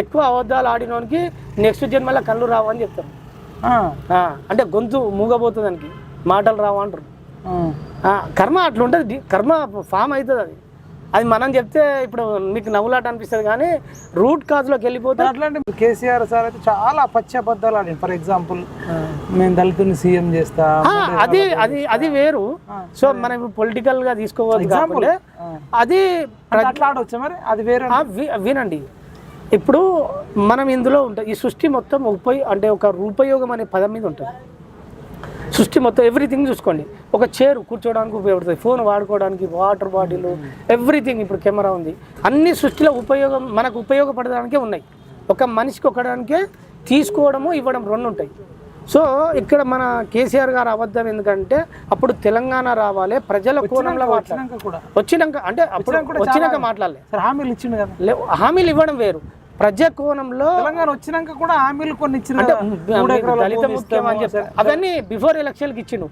ఎక్కువ అబద్ధాలు ఆడినోనికి నెక్స్ట్ జన్మలో కళ్ళు రావు అని చెప్తారు. అంటే గొంతు మూగబోతుంది దానికి, మాటలు రావు అంటారు. కర్మ అట్లా ఉంటుంది, కర్మ ఫామ్ అవుతుంది. అది మనం చెప్తే ఇప్పుడు మీకు నవ్వులాట అనిపిస్తుంది కానీ రూట్ కాజ్లోకి వెళ్ళిపోతే అట్లాంటి కేసీఆర్ సార్ అయితే చాలా పచ్చి అబద్ధాలు ఆడి. ఫర్ ఎగ్జాంపుల్ మేము దళితుని సీఎం చేస్తా, అది అది అది వేరు. సో మనం ఇప్పుడు పొలిటికల్ గా తీసుకోవద్దు కాకపోతే అది అట్లా ఆడవచ్చు మరి, అది వేరే. వినండి, ఇప్పుడు మనం ఇందులో ఉంటుంది ఈ సృష్టి మొత్తం అంటే ఒక ఉపయోగం అనే పదం మీద ఉంటుంది. సృష్టి మొత్తం ఎవ్రీథింగ్ చూసుకోండి. ఒక చైరు కూర్చోవడానికి ఉపయోగపడుతుంది, ఫోన్ వాడుకోవడానికి, వాటర్ బాటిల్, ఎవ్రీథింగ్. ఇప్పుడు కెమెరా ఉంది, అన్ని సృష్టిలో ఉపయోగం మనకు ఉపయోగపడడానికే ఉన్నాయి. ఒక మనిషికి ఒకడానికే తీసుకోవడము ఇవ్వడం రెండు ఉంటాయి. సో ఇక్కడ మన కేసీఆర్ గారు అబద్ధం ఎందుకంటే అప్పుడు తెలంగాణ రావాలి ప్రజల కోణంలో వచ్చినాక, అంటే అప్పుడు వచ్చినాక మాట్లాడలే, హామీలు ఇచ్చిండు కదా. హామీలు ఇవ్వడం వేరు, ప్రజా కోణంలో తెలంగాణ వచ్చినాక కూడా హామీలు కొన్ని ఇచ్చిండు. దళిత ముఖ్యం అని చెప్పి అవన్నీ బిఫోర్ ఎలక్షన్కి ఇచ్చిండు.